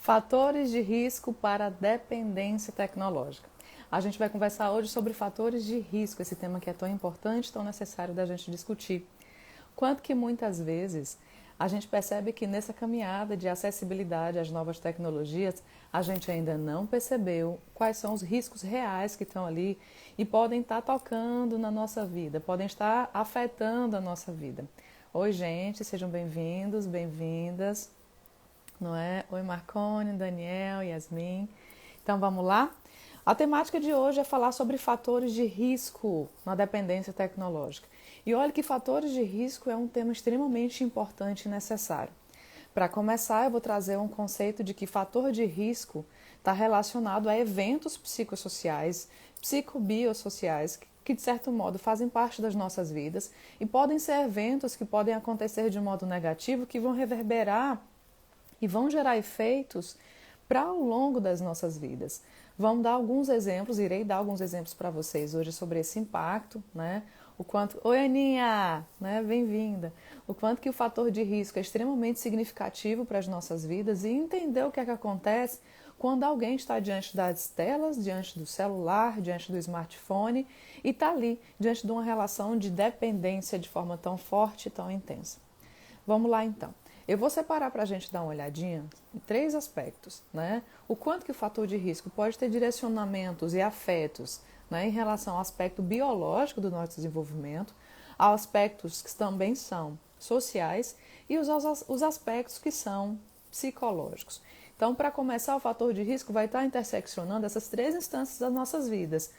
Fatores de risco para a dependência tecnológica. A gente vai conversar hoje sobre fatores de risco, esse tema que é tão importante, tão necessário da gente discutir. Quanto que muitas vezes a gente percebe que nessa caminhada de acessibilidade às novas tecnologias, a gente ainda não percebeu quais são os riscos reais que estão ali e podem estar tocando na nossa vida, podem estar afetando a nossa vida. Oi, gente, sejam bem-vindos, bem-vindas. Não é? Oi, Marcone, Daniel, Yasmin. Então vamos lá? A temática de hoje é falar sobre fatores de risco na dependência tecnológica. E olha que fatores de risco é um tema extremamente importante e necessário. Para começar, eu vou trazer um conceito de que fator de risco está relacionado a eventos psicossociais, psicobiosociais, que de certo modo fazem parte das nossas vidas e podem ser eventos que podem acontecer de um modo negativo que vão reverberar e vão gerar efeitos para ao longo das nossas vidas. Vamos dar alguns exemplos, irei dar alguns exemplos para vocês hoje sobre esse impacto, né? O quanto, oi Aninha, né? Bem-vinda. O quanto que o fator de risco é extremamente significativo para as nossas vidas e entender o que é que acontece quando alguém está diante das telas, diante do celular, diante do smartphone e está ali diante de uma relação de dependência de forma tão forte e tão intensa. Vamos lá então. Eu vou separar para a gente dar uma olhadinha em 3 aspectos, né? O quanto que o fator de risco pode ter direcionamentos e afetos, né, em relação ao aspecto biológico do nosso desenvolvimento, aos aspectos que também são sociais e os aspectos que são psicológicos. Então, para começar, o fator de risco vai estar interseccionando essas 3 instâncias das nossas vidas.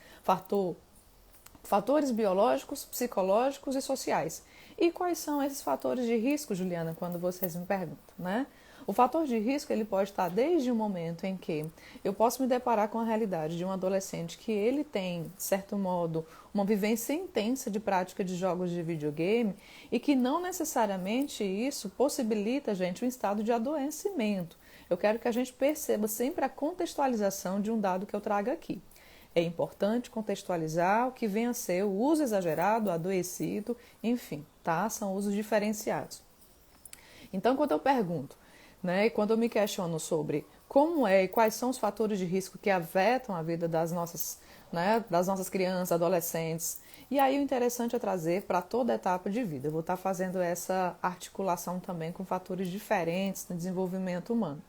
Fatores biológicos, psicológicos e sociais. E quais são esses fatores de risco, Juliana, quando vocês me perguntam, né? O fator de risco ele pode estar desde o momento em que eu posso me deparar com a realidade de um adolescente que ele tem, de certo modo, uma vivência intensa de prática de jogos de videogame e que não necessariamente isso possibilita, gente, um estado de adoecimento. Eu quero que a gente perceba sempre a contextualização de um dado que eu trago aqui. É importante contextualizar o que vem a ser o uso exagerado, adoecido, enfim, tá? São usos diferenciados. Então, quando eu pergunto, né, e quando eu me questiono sobre como é e quais são os fatores de risco que afetam a vida das nossas crianças, adolescentes, e aí o interessante é trazer para toda etapa de vida. Eu vou estar fazendo essa articulação também com fatores diferentes no desenvolvimento humano.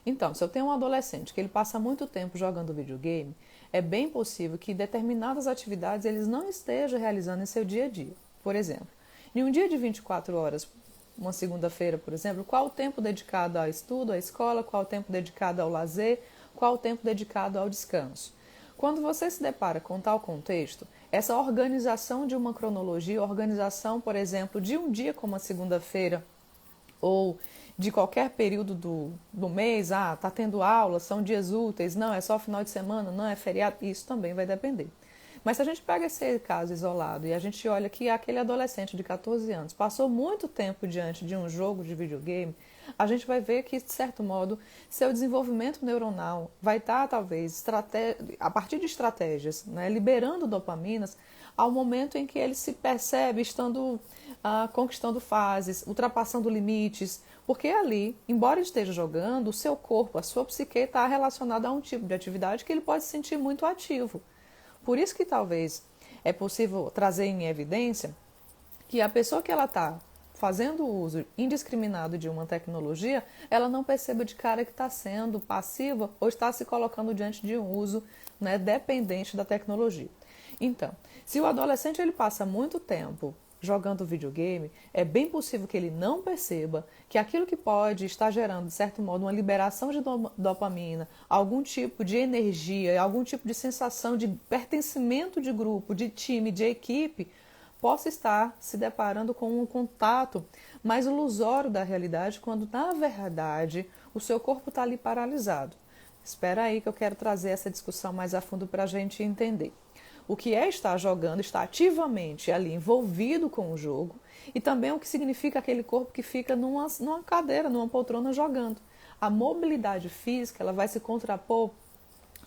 Então, se eu tenho um adolescente que ele passa muito tempo jogando videogame, é bem possível que determinadas atividades eles não estejam realizando em seu dia a dia. Por exemplo, em um dia de 24 horas, uma segunda-feira, por exemplo, qual o tempo dedicado ao estudo, à escola, qual o tempo dedicado ao lazer, qual o tempo dedicado ao descanso. Quando você se depara com tal contexto, essa organização de uma cronologia, organização, por exemplo, de um dia como a segunda-feira, ou de qualquer período do mês, tá tendo aula, são dias úteis, não, é só final de semana, não, é feriado, isso também vai depender. Mas se a gente pega esse caso isolado e a gente olha que aquele adolescente de 14 anos passou muito tempo diante de um jogo de videogame, a gente vai ver que, de certo modo, seu desenvolvimento neuronal vai estar, talvez, a partir de estratégias, né, liberando dopaminas ao momento em que ele se percebe estando conquistando fases, ultrapassando limites, porque ali, embora ele esteja jogando, o seu corpo, a sua psique está relacionada a um tipo de atividade que ele pode se sentir muito ativo. Por isso que talvez é possível trazer em evidência que a pessoa que ela está fazendo uso indiscriminado de uma tecnologia, ela não perceba de cara que está sendo passiva ou está se colocando diante de um uso, né, dependente da tecnologia. Então, se o adolescente ele passa muito tempo jogando videogame, é bem possível que ele não perceba que aquilo que pode estar gerando, de certo modo, uma liberação de dopamina, algum tipo de energia, algum tipo de sensação de pertencimento de grupo, de time, de equipe, possa estar se deparando com um contato mais ilusório da realidade, quando, na verdade, o seu corpo está ali paralisado. Espera aí que eu quero trazer essa discussão mais a fundo para a gente entender. O que é estar jogando, está ativamente ali envolvido com o jogo, e também o que significa aquele corpo que fica numa cadeira, numa poltrona jogando. A mobilidade física ela vai se contrapor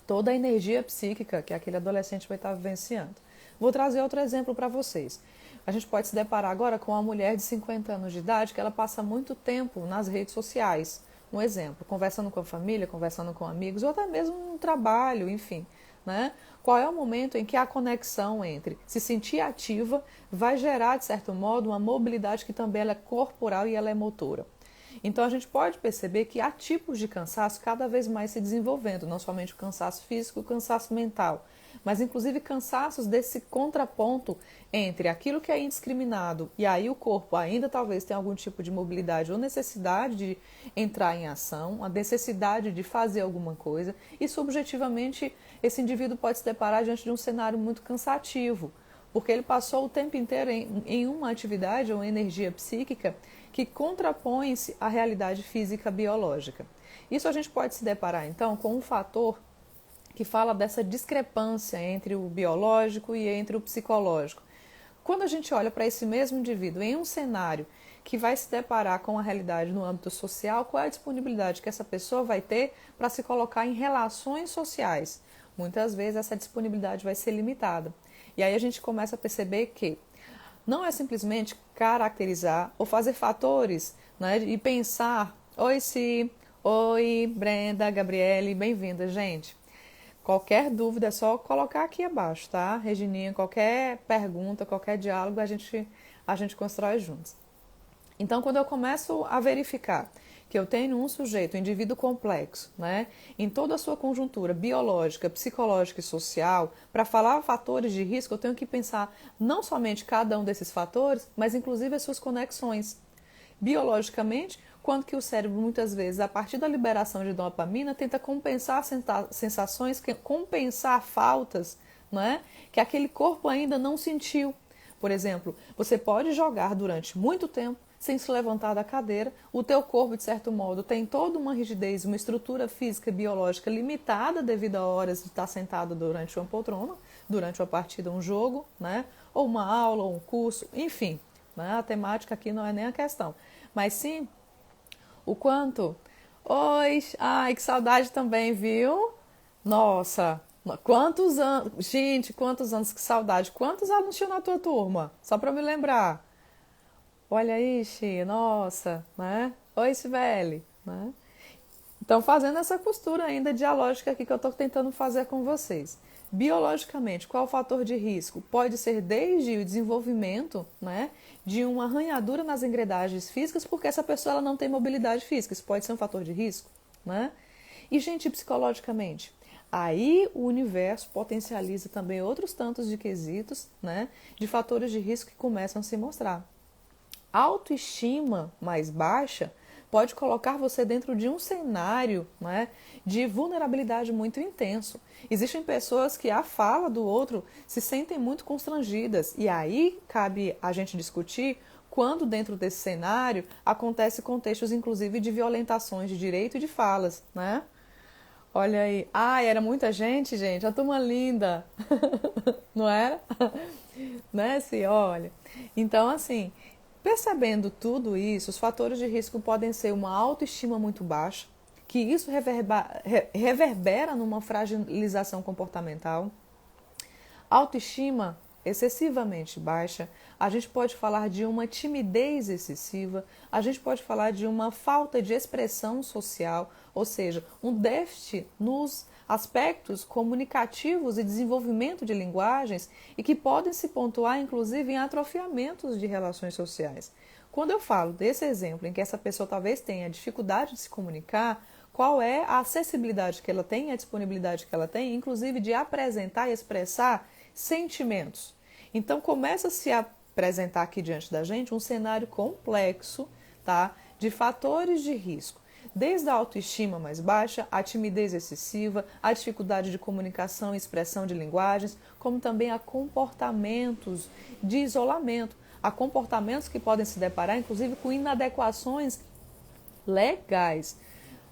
toda a energia psíquica que aquele adolescente vai estar vivenciando. Vou trazer outro exemplo para vocês. A gente pode se deparar agora com uma mulher de 50 anos de idade que ela passa muito tempo nas redes sociais, Um exemplo, conversando com a família, conversando com amigos, ou até mesmo no trabalho, enfim, né? Qual é o momento em que a conexão entre se sentir ativa vai gerar, de certo modo, uma mobilidade que também ela é corporal e ela é motora. Então a gente pode perceber que há tipos de cansaço cada vez mais se desenvolvendo, não somente o cansaço físico, o cansaço mental, mas inclusive cansaços desse contraponto entre aquilo que é indiscriminado e aí o corpo ainda talvez tenha algum tipo de mobilidade ou necessidade de entrar em ação, a necessidade de fazer alguma coisa e subjetivamente esse indivíduo pode se deparar diante de um cenário muito cansativo, porque ele passou o tempo inteiro em uma atividade ou energia psíquica que contrapõe-se à realidade física biológica. Isso a gente pode se deparar então com um fator que fala dessa discrepância entre o biológico e entre o psicológico. Quando a gente olha para esse mesmo indivíduo em um cenário que vai se deparar com a realidade no âmbito social, qual é a disponibilidade que essa pessoa vai ter para se colocar em relações sociais? Muitas vezes essa disponibilidade vai ser limitada. E aí a gente começa a perceber que não é simplesmente caracterizar ou fazer fatores, né, e pensar, oi Si, oi Brenda, Gabriele, bem-vinda, gente. Qualquer dúvida é só colocar aqui abaixo, tá? Regininha, qualquer pergunta, qualquer diálogo, a gente constrói juntos. Então, quando eu começo a verificar que eu tenho um sujeito, um indivíduo complexo, né, em toda a sua conjuntura biológica, psicológica e social, para falar fatores de risco, eu tenho que pensar não somente cada um desses fatores, mas inclusive as suas conexões. Biologicamente, quando que o cérebro, muitas vezes, a partir da liberação de dopamina, tenta compensar sensações, compensar faltas, né, que aquele corpo ainda não sentiu. Por exemplo, você pode jogar durante muito tempo sem se levantar da cadeira, o teu corpo, de certo modo, tem toda uma rigidez, uma estrutura física e biológica limitada devido a horas de estar sentado durante uma poltrona, durante uma partida, um jogo, né? Ou uma aula, ou um curso, enfim. Né? A temática aqui não é nem a questão. Mas sim, o quanto... Oi, ai, que saudade também, viu? Nossa, quantos anos... Gente, quantos anos, que saudade. Quantos alunos tinham na tua turma? Só para me lembrar. Olha aí, Xia, nossa, né? Oi, Sibeli, né? Então, fazendo essa costura ainda dialógica aqui que eu estou tentando fazer com vocês. Biologicamente, qual o fator de risco? Pode ser desde o desenvolvimento, né, de uma arranhadura nas engrenagens físicas, porque essa pessoa ela não tem mobilidade física. Isso pode ser um fator de risco, né? E, gente, psicologicamente, aí o universo potencializa também outros tantos de quesitos, né, de fatores de risco que começam a se mostrar. Autoestima mais baixa pode colocar você dentro de um cenário, né, de vulnerabilidade muito intenso. Existem pessoas que a fala do outro se sentem muito constrangidas e aí cabe a gente discutir quando dentro desse cenário acontece contextos inclusive de violentações de direito e de falas, né? Olha aí. Ai, era muita gente, gente. A turma linda. Não era? Né, sim, olha. Então, assim, percebendo tudo isso, os fatores de risco podem ser uma autoestima muito baixa, que isso reverbera numa fragilização comportamental, autoestima excessivamente baixa, a gente pode falar de uma timidez excessiva, a gente pode falar de uma falta de expressão social, ou seja, um déficit nos aspectos comunicativos e desenvolvimento de linguagens e que podem se pontuar inclusive em atrofiamentos de relações sociais. Quando eu falo desse exemplo em que essa pessoa talvez tenha dificuldade de se comunicar, qual é a acessibilidade que ela tem, a disponibilidade que ela tem, inclusive de apresentar e expressar sentimentos. Então começa a se apresentar aqui diante da gente um cenário complexo, tá, de fatores de risco. Desde a autoestima mais baixa, a timidez excessiva, a dificuldade de comunicação e expressão de linguagens, como também a comportamentos de isolamento, a comportamentos que podem se deparar, inclusive, com inadequações legais.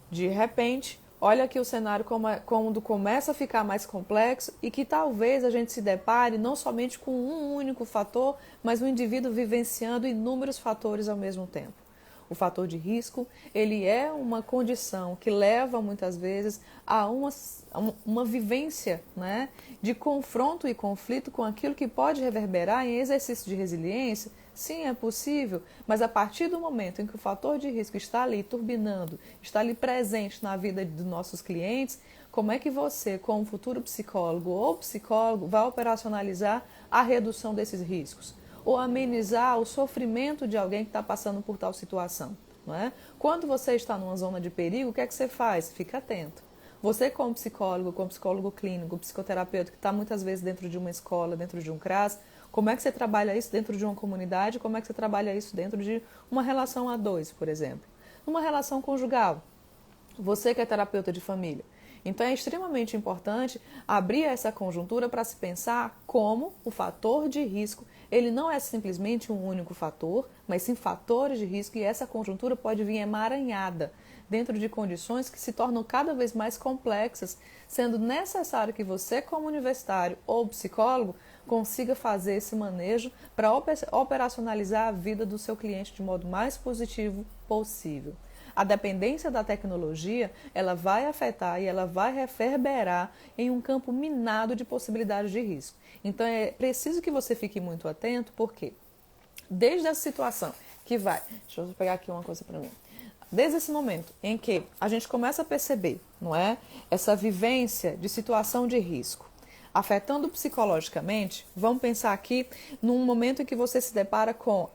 De repente, olha aqui o cenário quando começa a ficar mais complexo e que talvez a gente se depare não somente com um único fator, mas o indivíduo vivenciando inúmeros fatores ao mesmo tempo. O fator de risco, ele é uma condição que leva muitas vezes a uma vivência, né, de confronto e conflito com aquilo que pode reverberar em exercício de resiliência, Sim, é possível, mas a partir do momento em que o fator de risco está ali turbinando, está ali presente na vida dos nossos clientes, como é que você, como futuro psicólogo ou psicólogo, vai operacionalizar a redução desses riscos? Ou amenizar o sofrimento de alguém que está passando por tal situação? Não é? Quando você está numa zona de perigo, o que é que você faz? Fica atento. Você, como psicólogo clínico, psicoterapeuta, que está muitas vezes dentro de uma escola, dentro de um CRAS, como é que você trabalha isso dentro de uma comunidade? Como é que você trabalha isso dentro de uma relação a dois, por exemplo? Numa relação conjugal, você que é terapeuta de família. Então é extremamente importante abrir essa conjuntura para se pensar como o fator de risco, ele não é simplesmente um único fator, mas sim fatores de risco, e essa conjuntura pode vir emaranhada dentro de condições que se tornam cada vez mais complexas, sendo necessário que você, como universitário ou psicólogo, consiga fazer esse manejo para operacionalizar a vida do seu cliente de modo mais positivo possível. A dependência da tecnologia, ela vai afetar e ela vai reverberar em um campo minado de possibilidades de risco. Então é preciso que você fique muito atento, porque desde essa situação que vai... Deixa eu pegar aqui uma coisa para mim. Desde esse momento em que a gente começa a perceber, não é, essa vivência de situação de risco, afetando psicologicamente, vamos pensar aqui num momento em que você se depara com,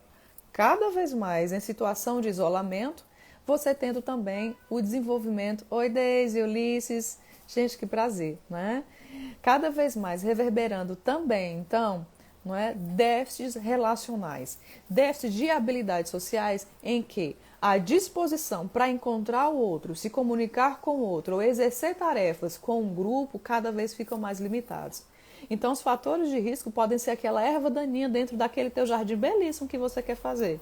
cada vez mais em situação de isolamento, você tendo também o desenvolvimento, oi Deise, Ulisses, gente, que prazer, né? Cada vez mais reverberando também, então, não é, déficits relacionais, déficits de habilidades sociais em que a disposição para encontrar o outro, se comunicar com o outro ou exercer tarefas com um grupo cada vez ficam mais limitados. Então, os fatores de risco podem ser aquela erva daninha dentro daquele teu jardim belíssimo que você quer fazer.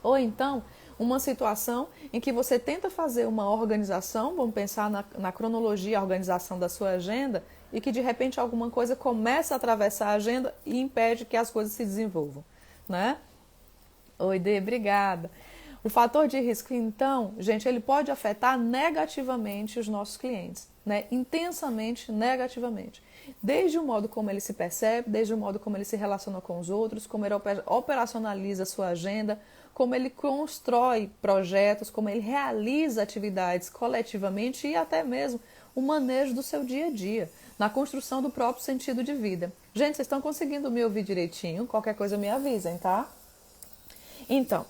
Ou então, uma situação em que você tenta fazer uma organização, vamos pensar na cronologia, a organização da sua agenda, e que de repente alguma coisa começa a atravessar a agenda e impede que as coisas se desenvolvam, né? Oi, Dê, obrigada. O fator de risco, então, gente, ele pode afetar negativamente os nossos clientes, né? Intensamente negativamente. Desde o modo como ele se percebe, desde o modo como ele se relaciona com os outros, como ele operacionaliza a sua agenda, como ele constrói projetos, como ele realiza atividades coletivamente e até mesmo o manejo do seu dia a dia, na construção do próprio sentido de vida. Gente, vocês estão conseguindo me ouvir direitinho? Qualquer coisa me avisem, tá? Então,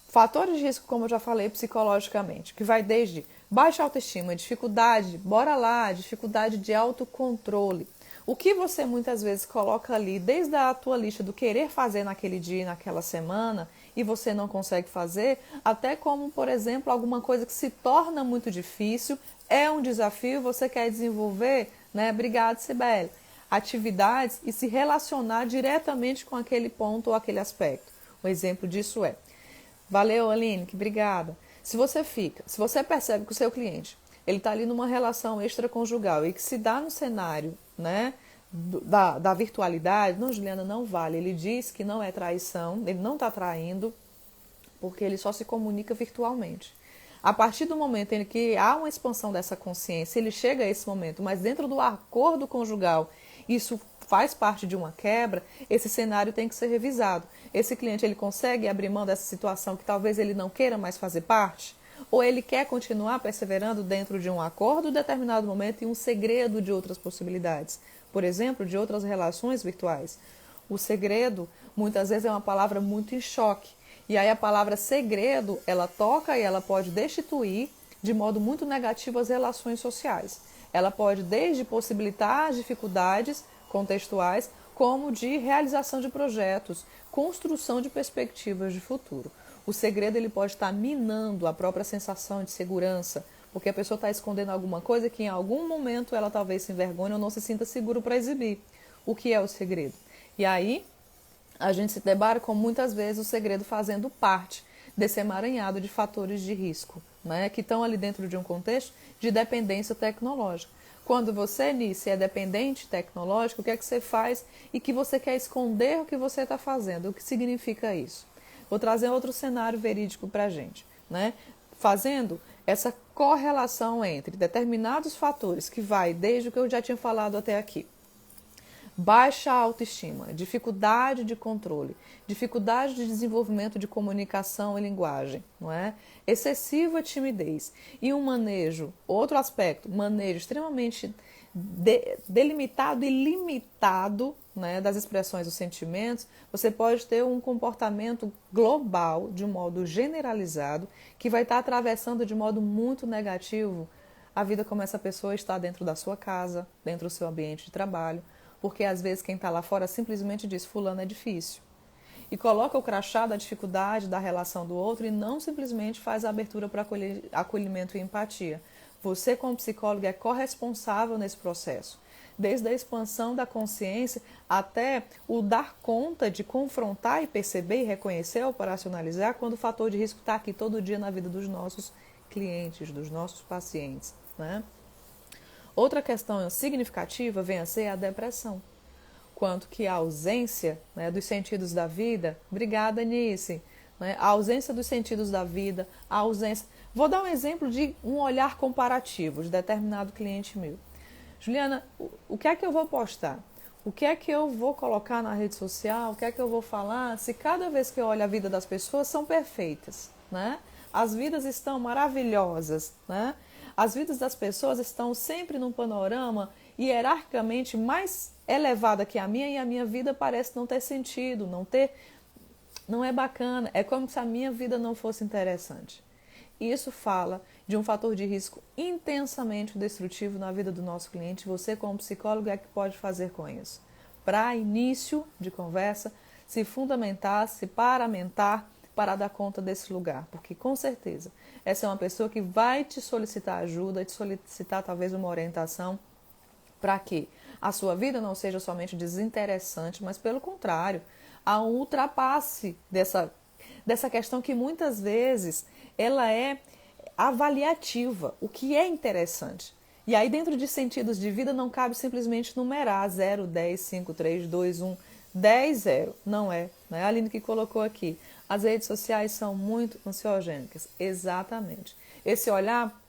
fatores de risco, como eu já falei, psicologicamente, que vai desde baixa autoestima, dificuldade, bora lá, dificuldade de autocontrole. O que você muitas vezes coloca ali, desde a tua lista do querer fazer naquele dia, naquela semana, e você não consegue fazer, até como, por exemplo, alguma coisa que se torna muito difícil, é um desafio, você quer desenvolver, né? Obrigada, Sibeli. Atividades e se relacionar diretamente com aquele ponto ou aquele aspecto. Um exemplo disso é: valeu, Aline, que obrigada. Se você percebe que o seu cliente ele está ali numa relação extraconjugal e que se dá no cenário, né, da virtualidade, não, Juliana, não vale. Ele diz que não é traição, ele não está traindo, porque ele só se comunica virtualmente. A partir do momento em que há uma expansão dessa consciência, ele chega a esse momento, mas dentro do acordo conjugal, isso faz parte de uma quebra, esse cenário tem que ser revisado. Esse cliente, ele consegue abrir mão dessa situação que talvez ele não queira mais fazer parte? Ou ele quer continuar perseverando dentro de um acordo em determinado momento e um segredo de outras possibilidades? Por exemplo, de outras relações virtuais. O segredo, muitas vezes, é uma palavra muito em choque. E aí a palavra segredo, ela toca e ela pode destituir de modo muito negativo as relações sociais. Ela pode desde possibilitar as dificuldades contextuais, como de realização de projetos, construção de perspectivas de futuro. O segredo ele pode estar minando a própria sensação de segurança, porque a pessoa está escondendo alguma coisa que em algum momento ela talvez se envergonhe ou não se sinta seguro para exibir. O que é o segredo? E aí a gente se debara com muitas vezes o segredo fazendo parte desse emaranhado de fatores de risco, né, que estão ali dentro de um contexto de dependência tecnológica. Quando você, Nice, é dependente tecnológico, o que é que você faz e que você quer esconder o que você está fazendo? O que significa isso? Vou trazer outro cenário verídico para a gente, né? Fazendo essa correlação entre determinados fatores, que vai desde o que eu já tinha falado até aqui. baixa autoestima, dificuldade de controle, dificuldade de desenvolvimento de comunicação e linguagem, não é? Excessiva timidez e um manejo, outro aspecto, manejo extremamente delimitado e limitado, né, das expressões dos sentimentos, você pode ter um comportamento global, de um modo generalizado, que vai estar atravessando de modo muito negativo a vida como essa pessoa está dentro da sua casa, dentro do seu ambiente de trabalho, porque às vezes quem está lá fora simplesmente diz fulano é difícil. E coloca o crachá da dificuldade da relação do outro e não simplesmente faz a abertura para acolhimento e empatia. Você, como psicólogo, é corresponsável nesse processo. Desde a expansão da consciência até o dar conta de confrontar e perceber e reconhecer, operacionalizar, quando o fator de risco está aqui todo dia na vida dos nossos clientes, dos nossos pacientes, né? Outra questão significativa vem a ser a depressão. Quanto que a ausência, né, dos sentidos da vida, obrigada, Nice, né, a ausência dos sentidos da vida, a ausência... Vou dar um exemplo de um olhar comparativo de determinado cliente meu. Juliana, o que é que eu vou postar? O que é que eu vou colocar na rede social? O que é que eu vou falar? Se cada vez que eu olho a vida das pessoas são perfeitas, né? As vidas estão maravilhosas, né? As vidas das pessoas estão sempre num panorama hierarquicamente mais elevada que a minha, e a minha vida parece não ter sentido, não é bacana. É como se a minha vida não fosse interessante. Isso fala de um fator de risco intensamente destrutivo na vida do nosso cliente. Você, como psicólogo, é que pode fazer com isso. Para início de conversa, se fundamentar, se paramentar para dar conta desse lugar. Porque, com certeza, essa é uma pessoa que vai te solicitar ajuda, te solicitar talvez uma orientação para que a sua vida não seja somente desinteressante, mas, pelo contrário, a um ultrapasse dessa questão que muitas vezes ela é avaliativa, o que é interessante. E aí, dentro de sentidos de vida, não cabe simplesmente numerar 0, 10, 5, 3, 2, 1, 10, 0. Não é. A Aline que colocou aqui. As redes sociais são muito ansiogênicas. Exatamente. Esse olhar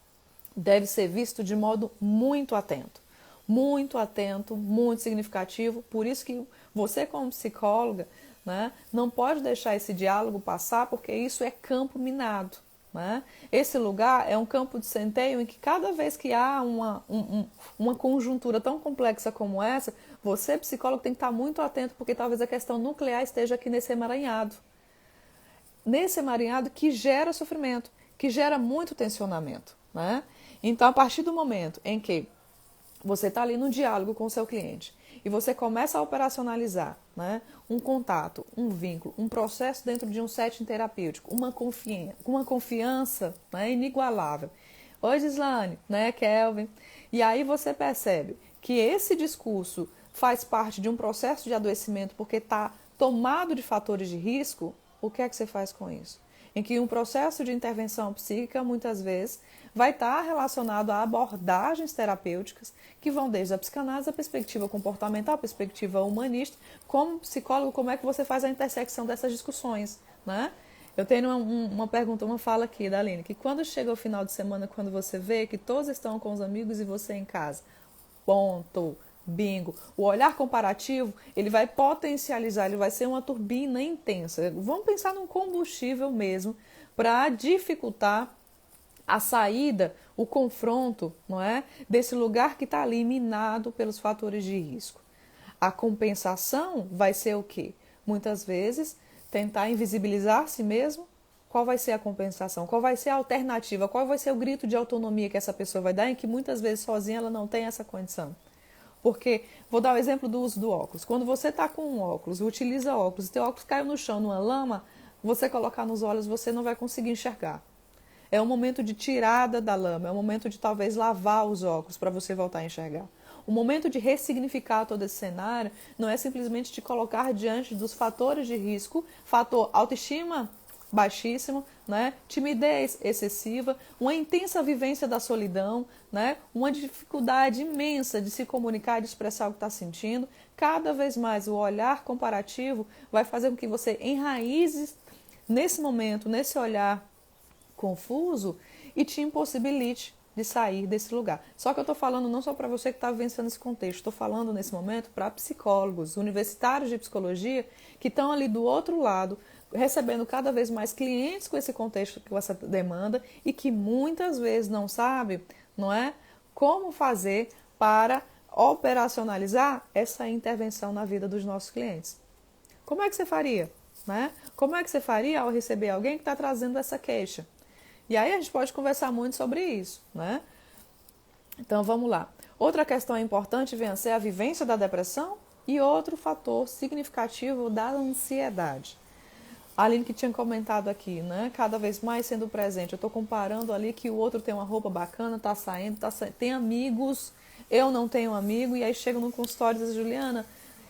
deve ser visto de modo muito atento. Muito atento, muito significativo. Por isso que você, como psicóloga, né, não pode deixar esse diálogo passar, porque isso é campo minado. Né? Esse lugar é um campo de centeio em que cada vez que há uma conjuntura tão complexa como essa, você, psicólogo, tem que estar muito atento, porque talvez a questão nuclear esteja aqui nesse emaranhado. Nesse emaranhado que gera sofrimento, que gera muito tensionamento. Né? Então, a partir do momento em que você está ali no diálogo com o seu cliente e você começa a operacionalizar, né, um contato, um vínculo, um processo dentro de um setting terapêutico, uma confiança, né, inigualável. Oi, Gislane, né, Kelvin? E aí você percebe que esse discurso faz parte de um processo de adoecimento porque está tomado de fatores de risco. O que é que você faz com isso? Em que um processo de intervenção psíquica, muitas vezes, vai estar relacionado a abordagens terapêuticas que vão desde a psicanálise, a perspectiva comportamental, a perspectiva humanista. Como psicólogo, como é que você faz a intersecção dessas discussões? Né? Eu tenho uma pergunta, uma fala aqui da Aline, que quando chega o final de semana, quando você vê que todos estão com os amigos e você em casa, ponto, bingo. O olhar comparativo, ele vai potencializar, ele vai ser uma turbina intensa. Vamos pensar num combustível mesmo para dificultar a saída, o confronto, não é? Desse lugar que está ali minado pelos fatores de risco. A compensação vai ser o quê? Muitas vezes, tentar invisibilizar si mesmo. Qual vai ser a compensação? Qual vai ser a alternativa? Qual vai ser o grito de autonomia que essa pessoa vai dar, em que muitas vezes sozinha ela não tem essa condição? Porque, vou dar o exemplo do uso do óculos. Quando você está com um óculos, utiliza óculos, e teu óculos caiu no chão, numa lama, você colocar nos olhos, você não vai conseguir enxergar. É um momento de tirada da lama, é um momento de talvez lavar os óculos para você voltar a enxergar. O momento de ressignificar todo esse cenário não é simplesmente te colocar diante dos fatores de risco, fator autoestima baixíssimo, né? Timidez excessiva, uma intensa vivência da solidão, né? Uma dificuldade imensa de se comunicar, de expressar o que está sentindo. Cada vez mais o olhar comparativo vai fazer com que você enraize nesse momento, nesse olhar confuso, e te impossibilite de sair desse lugar. Só que eu estou falando não só para você que está vivenciando esse contexto, estou falando nesse momento para psicólogos, universitários de psicologia que estão ali do outro lado, recebendo cada vez mais clientes com esse contexto, com essa demanda e que muitas vezes não sabe, não é, como fazer para operacionalizar essa intervenção na vida dos nossos clientes. Como é que você faria? Né? Como é que você faria ao receber alguém que está trazendo essa queixa? E aí a gente pode conversar muito sobre isso, né? Então vamos lá. Outra questão importante vem a ser a vivência da depressão e outro fator significativo da ansiedade. A Aline que tinha comentado aqui, né? Cada vez mais sendo presente. Eu estou comparando ali que o outro tem uma roupa bacana, está saindo, tem amigos, eu não tenho amigo, e aí chega no consultório e diz, Juliana,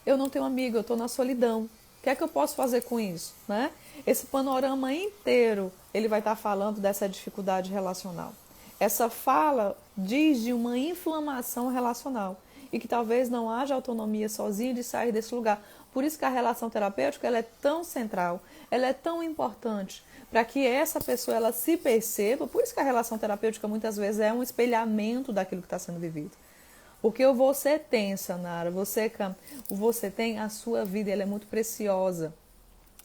eu não tenho amigo, eu estou na solidão. O que é que eu posso fazer com isso? Né? Esse panorama inteiro, ele vai estar falando dessa dificuldade relacional. Essa fala diz de uma inflamação relacional e que talvez não haja autonomia sozinha de sair desse lugar. Por isso que a relação terapêutica ela é tão central, ela é tão importante para que essa pessoa ela se perceba. Por isso que a relação terapêutica muitas vezes é um espelhamento daquilo que está sendo vivido. Porque você tem, Sanara, você tem a sua vida, ela é muito preciosa.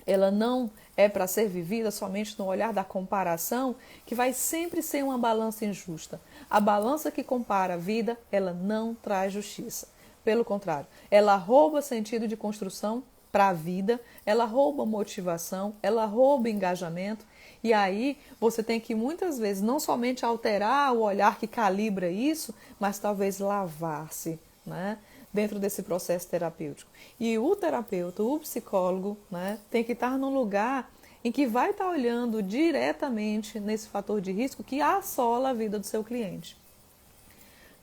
Ela não é para ser vivida somente no olhar da comparação, que vai sempre ser uma balança injusta. A balança que compara a vida, ela não traz justiça. Pelo contrário, ela rouba sentido de construção para a vida, ela rouba motivação, ela rouba engajamento. E aí você tem que muitas vezes não somente alterar o olhar que calibra isso, mas talvez lavar-se, né? Dentro desse processo terapêutico. E o terapeuta, o psicólogo, né, tem que estar num lugar em que vai estar olhando diretamente nesse fator de risco que assola a vida do seu cliente.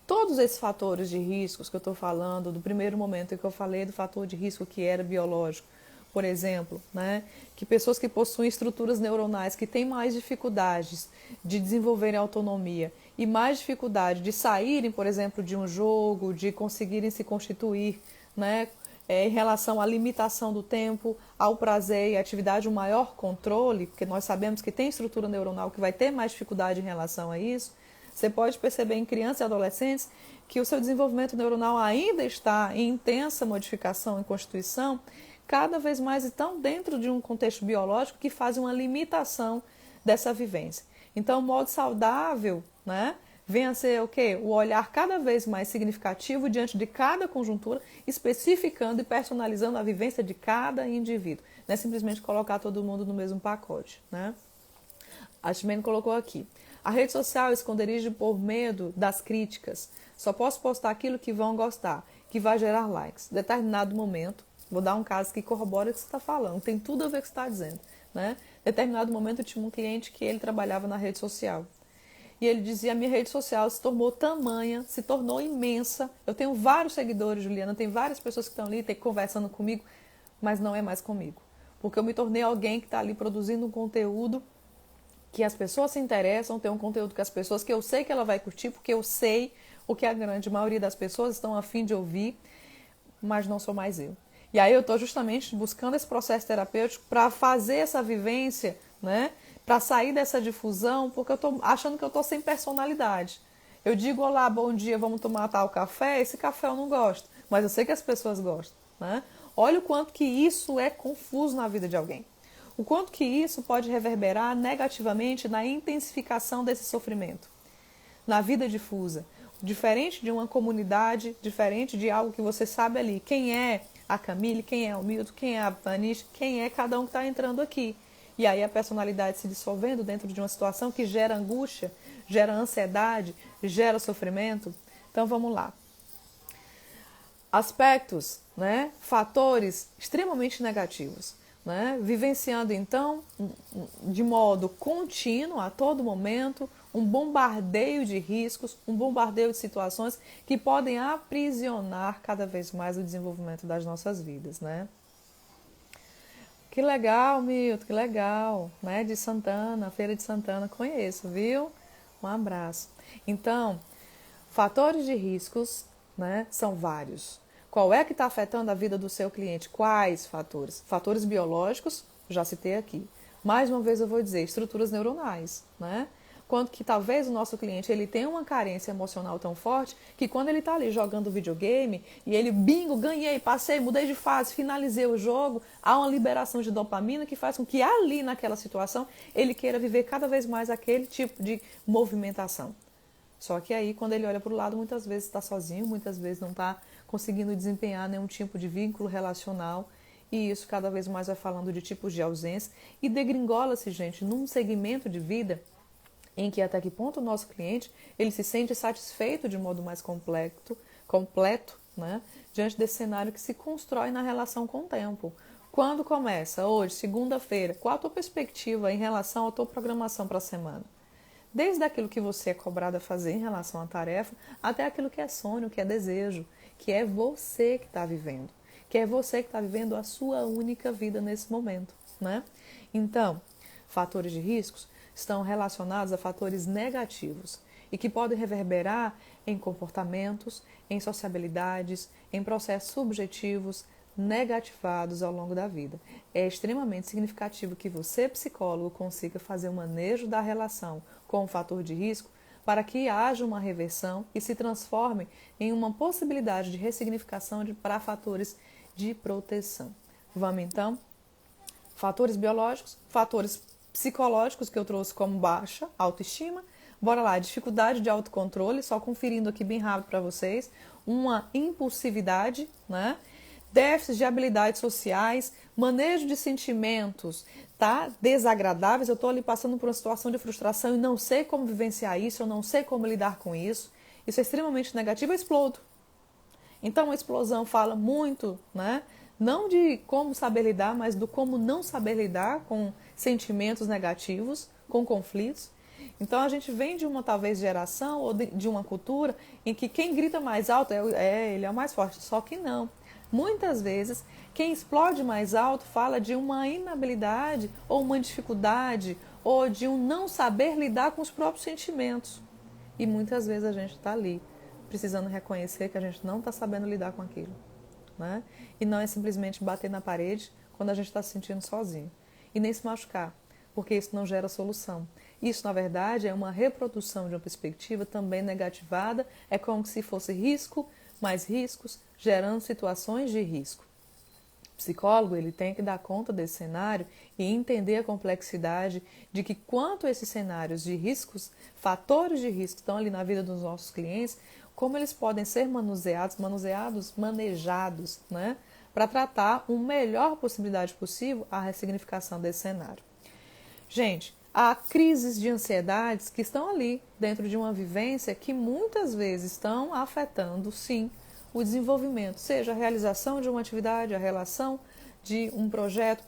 Todos esses fatores de riscos que eu estou falando, do primeiro momento em que eu falei do fator de risco que era biológico, por exemplo, né, que pessoas que possuem estruturas neuronais que têm mais dificuldades de desenvolverem autonomia e mais dificuldade de saírem, por exemplo, de um jogo, de conseguirem se constituir, né, em relação à limitação do tempo, ao prazer e à atividade, um maior controle, porque nós sabemos que tem estrutura neuronal que vai ter mais dificuldade em relação a isso. Você pode perceber em crianças e adolescentes que o seu desenvolvimento neuronal ainda está em intensa modificação e constituição, cada vez mais estão dentro de um contexto biológico que faz uma limitação dessa vivência. Então, o modo saudável, né, vem a ser o quê? O olhar cada vez mais significativo diante de cada conjuntura, especificando e personalizando a vivência de cada indivíduo. Não é simplesmente colocar todo mundo no mesmo pacote, né? A Ximene colocou aqui. A rede social esconderijo por medo das críticas. Só posso postar aquilo que vão gostar, que vai gerar likes. Determinado momento, vou dar um caso que corrobora o que você está falando, tem tudo a ver com o que você está dizendo, né? Determinado momento eu tinha um cliente que ele trabalhava na rede social. E ele dizia, a minha rede social se tornou tamanha, se tornou imensa. Eu tenho vários seguidores, Juliana, tem várias pessoas que estão ali conversando comigo, mas não é mais comigo. Porque eu me tornei alguém que está ali produzindo um conteúdo que as pessoas se interessam, tem um conteúdo que as pessoas, que eu sei que ela vai curtir, porque eu sei o que a grande maioria das pessoas estão a fim de ouvir, mas não sou mais eu. E aí eu estou justamente buscando esse processo terapêutico para fazer essa vivência, né? Para sair dessa difusão, porque eu estou achando que eu estou sem personalidade. Eu digo, olá, bom dia, vamos tomar tal café, esse café eu não gosto, mas eu sei que as pessoas gostam, né? Olha o quanto que isso é confuso na vida de alguém. O quanto que isso pode reverberar negativamente na intensificação desse sofrimento, na vida difusa. Diferente de uma comunidade, diferente de algo que você sabe ali. Quem é a Camille, quem é o Milton, quem é a Vanish, quem é cada um que está entrando aqui. E aí a personalidade se dissolvendo dentro de uma situação que gera angústia, gera ansiedade, gera sofrimento. Então vamos lá. Aspectos, né? Fatores extremamente negativos. Né? Vivenciando então de modo contínuo, a todo momento, um bombardeio de riscos, um bombardeio de situações que podem aprisionar cada vez mais o desenvolvimento das nossas vidas, né? Que legal, Milton, que legal, né? De Santana, Feira de Santana, conheço, viu? Um abraço. Então, fatores de riscos, né, são vários. Qual é que está afetando a vida do seu cliente? Quais fatores? Fatores biológicos, já citei aqui. Mais uma vez eu vou dizer, estruturas neuronais, né? quanto que talvez o nosso cliente ele tenha uma carência emocional tão forte que quando ele está ali jogando videogame e ele, bingo, ganhei, passei, mudei de fase, finalizei o jogo, há uma liberação de dopamina que faz com que ali naquela situação ele queira viver cada vez mais aquele tipo de movimentação. Só que aí, quando ele olha para o lado, muitas vezes está sozinho, muitas vezes não está conseguindo desempenhar nenhum tipo de vínculo relacional, e isso cada vez mais vai falando de tipos de ausência, e degringola-se, gente, num segmento de vida em que até que ponto o nosso cliente ele se sente satisfeito de modo mais completo, né, diante desse cenário que se constrói na relação com o tempo. Quando começa? Hoje, segunda-feira. Qual a tua perspectiva em relação à tua programação para a semana? Desde aquilo que você é cobrado a fazer em relação à tarefa, até aquilo que é sonho, que é desejo, que é você que está vivendo, que é você que está vivendo a sua única vida nesse momento, né? Então, fatores de riscos estão relacionados a fatores negativos e que podem reverberar em comportamentos, em sociabilidades, em processos subjetivos negativados ao longo da vida. É extremamente significativo que você, psicólogo, consiga fazer o manejo da relação com o fator de risco para que haja uma reversão e se transforme em uma possibilidade de ressignificação para fatores de proteção. Vamos então? Fatores biológicos, fatores psicológicos que eu trouxe como baixa autoestima. Bora lá, dificuldade de autocontrole, só conferindo aqui bem rápido para vocês. Uma impulsividade, né? Déficit de habilidades sociais, manejo de sentimentos, tá? Desagradáveis. Eu estou ali passando por uma situação de frustração e não sei como vivenciar isso, eu não sei como lidar com isso. Isso é extremamente negativo, eu explodo. Então, a explosão fala muito, né? Não de como saber lidar, mas do como não saber lidar com sentimentos negativos, com conflitos. Então, a gente vem de uma, talvez, geração ou de uma cultura em que quem grita mais alto ele é o mais forte, só que não. Muitas vezes, quem explode mais alto fala de uma inabilidade ou uma dificuldade ou de um não saber lidar com os próprios sentimentos. E muitas vezes a gente está ali, precisando reconhecer que a gente não está sabendo lidar com aquilo, né? E não é simplesmente bater na parede quando a gente está se sentindo sozinho. E nem se machucar, porque isso não gera solução. Isso, na verdade, é uma reprodução de uma perspectiva também negativada, é como se fosse risco, mais riscos, gerando situações de risco. O psicólogo ele tem que dar conta desse cenário e entender a complexidade de que quanto esses cenários de riscos, fatores de risco estão ali na vida dos nossos clientes, como eles podem ser manejados, né, para tratar uma melhor possibilidade possível a ressignificação desse cenário. Gente, há crises de ansiedades que estão ali dentro de uma vivência que muitas vezes estão afetando, sim, o desenvolvimento, seja a realização de uma atividade, a relação de um projeto.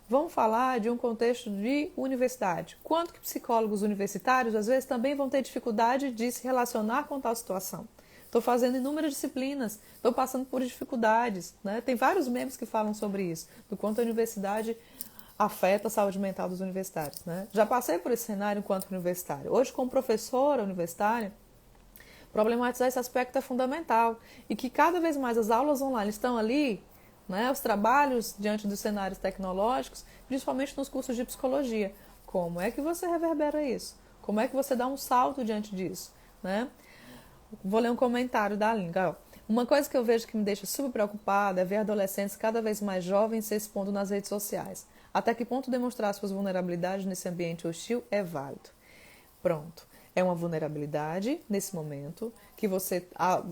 Vamos falar de um contexto de universidade. Quanto que psicólogos universitários, às vezes, também vão ter dificuldade de se relacionar com tal situação. Estou fazendo inúmeras disciplinas, estou passando por dificuldades, né? Tem vários memes que falam sobre isso, do quanto a universidade afeta a saúde mental dos universitários, né? Já passei por esse cenário enquanto universitário. Hoje, como professora universitária, problematizar esse aspecto é fundamental e que cada vez mais as aulas online estão ali, né, os trabalhos diante dos cenários tecnológicos, principalmente nos cursos de psicologia. Como é que você reverbera isso? Como é que você dá um salto diante disso, né? Vou ler um comentário da Linga. Uma coisa que eu vejo que me deixa super preocupada é ver adolescentes cada vez mais jovens se expondo nas redes sociais. Até que ponto demonstrar suas vulnerabilidades nesse ambiente hostil é válido? Pronto. É uma vulnerabilidade nesse momento que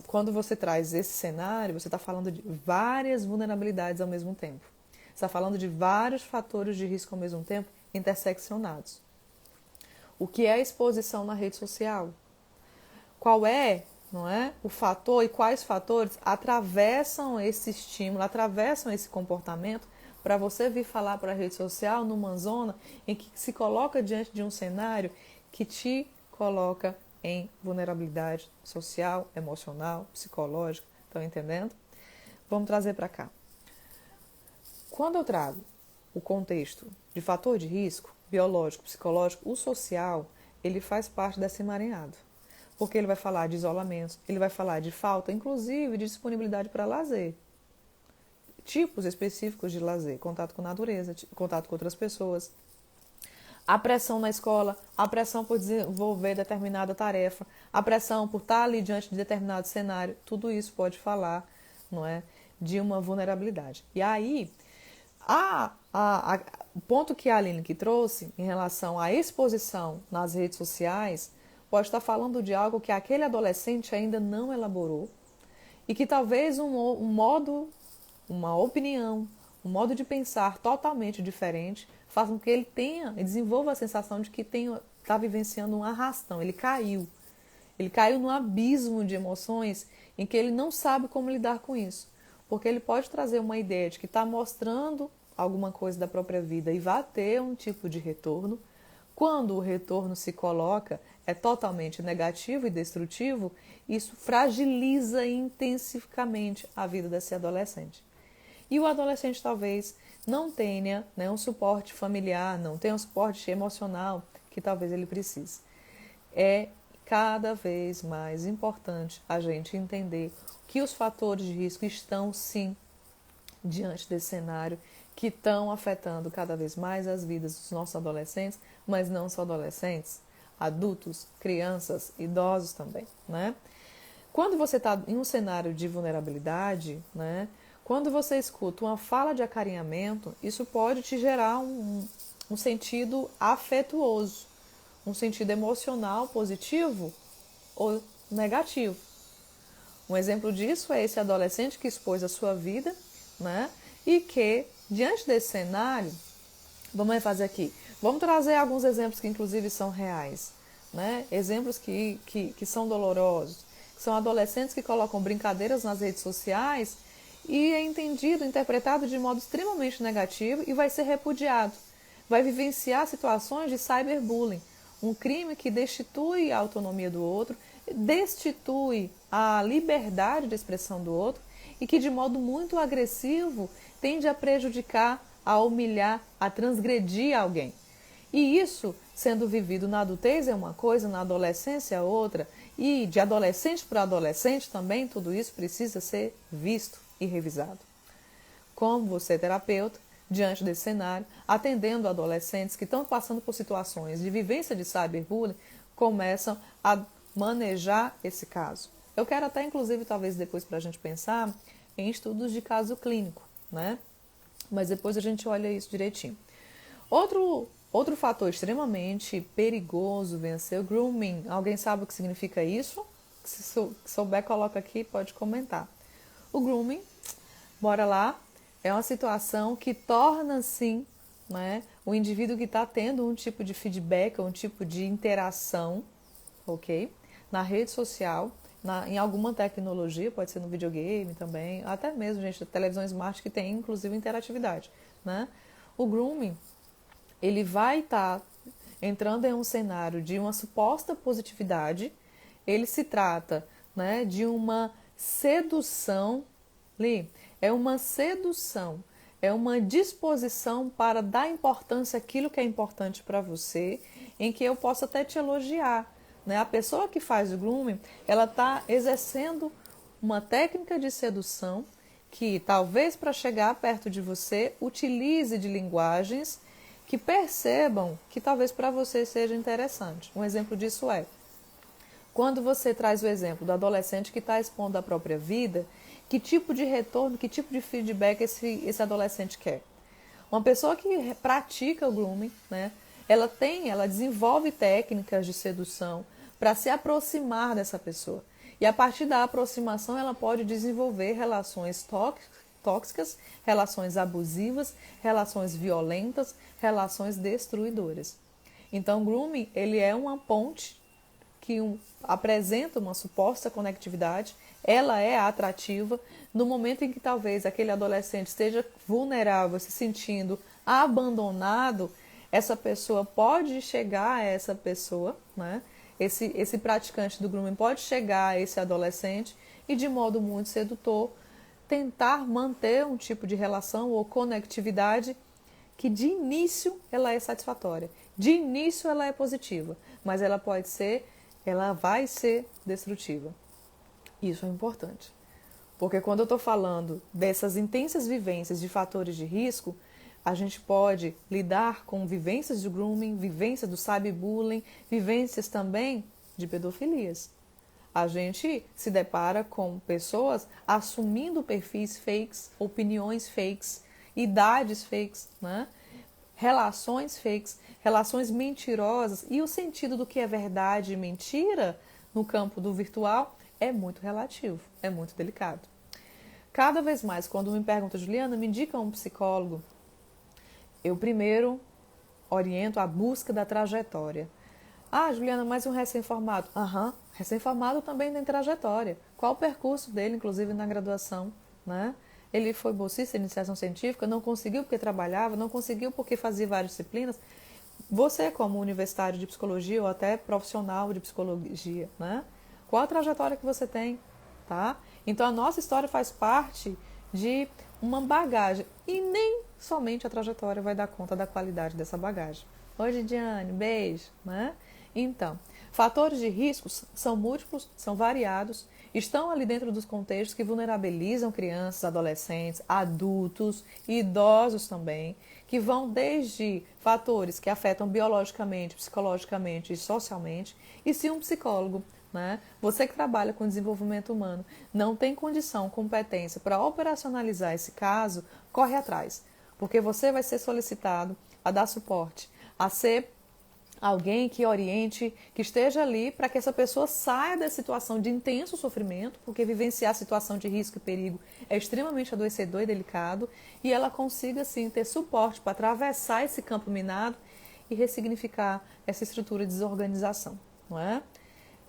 quando você traz esse cenário, você está falando de várias vulnerabilidades ao mesmo tempo. Você está falando de vários fatores de risco ao mesmo tempo interseccionados. O que é a exposição na rede social? Qual é, não é, o fator e quais fatores atravessam esse estímulo, atravessam esse comportamento para você vir falar para a rede social numa zona em que se coloca diante de um cenário que te coloca em vulnerabilidade social, emocional, psicológica. Estão entendendo? Vamos trazer para cá. Quando eu trago o contexto de fator de risco, biológico, psicológico, o social, ele faz parte desse emaranhado. Porque ele vai falar de isolamento, ele vai falar de falta, inclusive, de disponibilidade para lazer. Tipos específicos de lazer, contato com a natureza, contato com outras pessoas. A pressão na escola, a pressão por desenvolver determinada tarefa, a pressão por estar ali diante de determinado cenário, tudo isso pode falar, não é, de uma vulnerabilidade. E aí, o ponto que a Aline que trouxe em relação à exposição nas redes sociais pode estar falando de algo que aquele adolescente ainda não elaborou e que talvez um modo, uma opinião, um modo de pensar totalmente diferente faça com que ele tenha e desenvolva a sensação de que está vivenciando um arrastão, ele caiu. Ele caiu num abismo de emoções em que ele não sabe como lidar com isso. Porque ele pode trazer uma ideia de que está mostrando alguma coisa da própria vida e vai ter um tipo de retorno. Quando o retorno se coloca, é totalmente negativo e destrutivo, isso fragiliza intensivamente a vida desse adolescente. E o adolescente talvez não tenha, né, um suporte familiar, não tenha um suporte emocional que talvez ele precise. É cada vez mais importante a gente entender que os fatores de risco estão sim diante desse cenário, que estão afetando cada vez mais as vidas dos nossos adolescentes, mas não só adolescentes, adultos, crianças, idosos também, né? Quando você está em um cenário de vulnerabilidade, né? Quando você escuta uma fala de acarinhamento, isso pode te gerar um sentido afetuoso, um sentido emocional positivo ou negativo. Um exemplo disso é esse adolescente que expôs a sua vida, né? E que, diante desse cenário, vamos fazer aqui, vamos trazer alguns exemplos que inclusive são reais, né? Exemplos que são dolorosos, que são adolescentes que colocam brincadeiras nas redes sociais e é entendido, interpretado de modo extremamente negativo e vai ser repudiado. Vai vivenciar situações de cyberbullying, um crime que destitui a autonomia do outro, destitui a liberdade de expressão do outro e que de modo muito agressivo tende a prejudicar, a humilhar, a transgredir alguém. E isso, sendo vivido na adultez é uma coisa, na adolescência é outra, e de adolescente para adolescente também tudo isso precisa ser visto e revisado. Como você, terapeuta, diante desse cenário, atendendo adolescentes que estão passando por situações de vivência de cyberbullying, começam a manejar esse caso. Eu quero até, inclusive, talvez depois para a gente pensar em estudos de caso clínico, né? Mas depois a gente olha isso direitinho. Outro fator extremamente perigoso vencer o grooming. Alguém sabe o que significa isso? Se souber, coloca aqui, pode comentar. O grooming, bora lá, é uma situação que torna, sim, né, o indivíduo que está tendo um tipo de feedback, um tipo de interação, ok? Na rede social, em alguma tecnologia, pode ser no videogame também, até mesmo, gente, a televisão smart que tem, inclusive, interatividade, né? O grooming, ele vai estar entrando em um cenário de uma suposta positividade, ele se trata, né, de uma sedução, é uma sedução, é uma disposição para dar importância àquilo que é importante para você, em que eu posso até te elogiar, né? A pessoa que faz o grooming, ela está exercendo uma técnica de sedução que talvez para chegar perto de você utilize de linguagens que percebam que talvez para você seja interessante. Um exemplo disso é quando você traz o exemplo do adolescente que está expondo a própria vida, que tipo de retorno, que tipo de feedback esse adolescente quer? Uma pessoa que pratica o grooming, né, ela desenvolve técnicas de sedução para se aproximar dessa pessoa. E a partir da aproximação, ela pode desenvolver relações tóxicas, relações abusivas, relações violentas, relações destruidoras. Então, o grooming, ele é uma ponte que apresenta uma suposta conectividade, ela é atrativa no momento em que talvez aquele adolescente esteja vulnerável, se sentindo abandonado, essa pessoa pode chegar a essa pessoa, né? Esse praticante do grooming pode chegar a esse adolescente e de modo muito sedutor tentar manter um tipo de relação ou conectividade que de início ela é satisfatória, de início ela é positiva, mas ela vai ser destrutiva. Isso é importante, porque quando eu estou falando dessas intensas vivências de fatores de risco, A gente pode lidar com vivências de grooming, vivências do cyberbullying, vivências também de pedofilias. A gente se depara com pessoas assumindo perfis fakes, opiniões fakes, idades fakes, né? Relações fakes, relações mentirosas. E o sentido do que é verdade e mentira no campo do virtual é muito relativo, é muito delicado. Cada vez mais, quando me perguntam, Juliana, me indica um psicólogo, eu primeiro oriento a busca da trajetória. Ah, Juliana, mais um recém-formado. Recém-formado também tem trajetória. Qual o percurso dele, inclusive na graduação, né? Ele foi bolsista de iniciação científica, não conseguiu porque trabalhava, não conseguiu porque fazia várias disciplinas. Você, como universitário de psicologia ou até profissional de psicologia, né? Qual a trajetória que você tem, tá? Então, a nossa história faz parte de uma bagagem e nem somente a trajetória vai dar conta da qualidade dessa bagagem. Oi, Diane, beijo, né? Então, fatores de riscos são múltiplos, são variados, estão ali dentro dos contextos que vulnerabilizam crianças, adolescentes, adultos e idosos também, que vão desde fatores que afetam biologicamente, psicologicamente e socialmente. E se um psicólogo, né, você que trabalha com desenvolvimento humano, não tem condição, competência para operacionalizar esse caso, corre atrás, porque você vai ser solicitado a dar suporte, a ser alguém que oriente, que esteja ali para que essa pessoa saia da situação de intenso sofrimento, porque vivenciar a situação de risco e perigo é extremamente adoecedor e delicado, e ela consiga, sim, ter suporte para atravessar esse campo minado e ressignificar essa estrutura de desorganização, não é?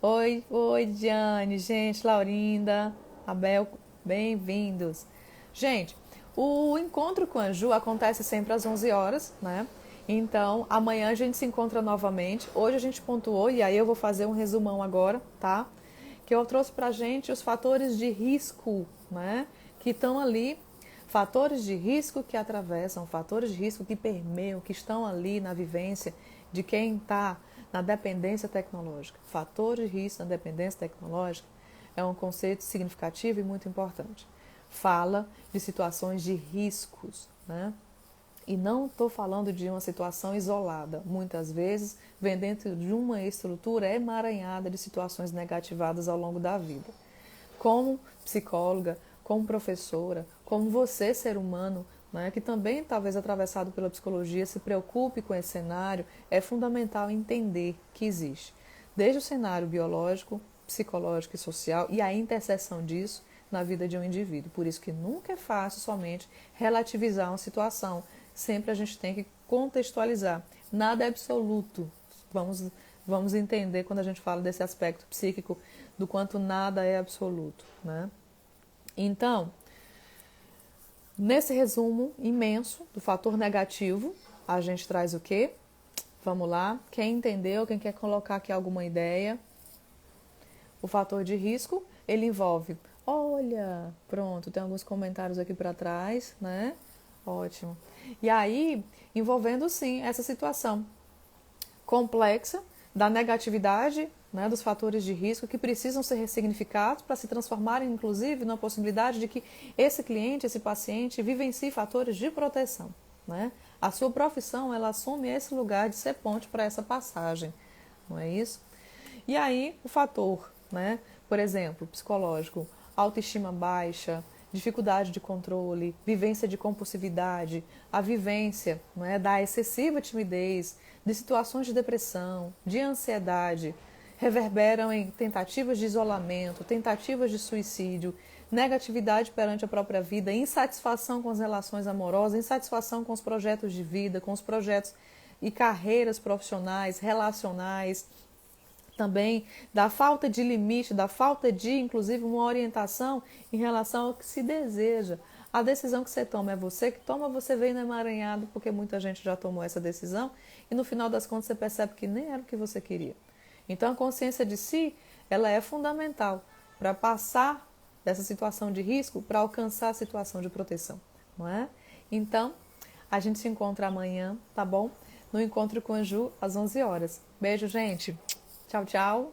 Oi, Diane, gente, Laurinda, Abel, bem-vindos. Gente, o encontro com a Ju acontece sempre às 11 horas, né? Então, amanhã a gente se encontra novamente. Hoje a gente pontuou, e aí eu vou fazer um resumão agora, tá? Que eu trouxe pra gente os fatores de risco, né? Que estão ali, fatores de risco que atravessam, fatores de risco que permeiam, que estão ali na vivência de quem está na dependência tecnológica. Fator de risco na dependência tecnológica é um conceito significativo e muito importante. Fala de situações de riscos, né? E não estou falando de uma situação isolada. Muitas vezes, vem dentro de uma estrutura emaranhada de situações negativadas ao longo da vida. Como psicóloga, como professora, como você, ser humano, né, que também talvez atravessado pela psicologia, se preocupe com esse cenário, é fundamental entender que existe. Desde o cenário biológico, psicológico e social e a interseção disso na vida de um indivíduo. Por isso que nunca é fácil somente relativizar uma situação. Sempre a gente tem que contextualizar. Nada é absoluto. Vamos entender quando a gente fala desse aspecto psíquico, do quanto nada é absoluto, né? Então, nesse resumo imenso do fator negativo, a gente traz o quê? Vamos lá. Quem entendeu, quem quer colocar aqui alguma ideia? O fator de risco, ele envolve... Olha, pronto, tem alguns comentários aqui para trás, né? Ótimo. E aí, envolvendo sim essa situação complexa da negatividade, né, dos fatores de risco que precisam ser ressignificados para se transformarem, inclusive, na possibilidade de que esse cliente, esse paciente, vivencie fatores de proteção, né? A sua profissão, ela assume esse lugar de ser ponte para essa passagem, não é isso? E aí, o fator, né, por exemplo, psicológico, autoestima baixa, dificuldade de controle, vivência de compulsividade, a vivência, não é, da excessiva timidez, de situações de depressão, de ansiedade, reverberam em tentativas de isolamento, tentativas de suicídio, negatividade perante a própria vida, insatisfação com as relações amorosas, insatisfação com os projetos de vida, com os projetos e carreiras profissionais, relacionais, também da falta de limite, da falta de, inclusive, uma orientação em relação ao que se deseja. A decisão que você toma é você que toma, você vem no emaranhado, porque muita gente já tomou essa decisão e no final das contas você percebe que nem era o que você queria. Então a consciência de si, ela é fundamental para passar dessa situação de risco para alcançar a situação de proteção, não é? Então, a gente se encontra amanhã, tá bom? No Encontro com a Ju, às 11 horas. Beijo, gente! Tchau, tchau.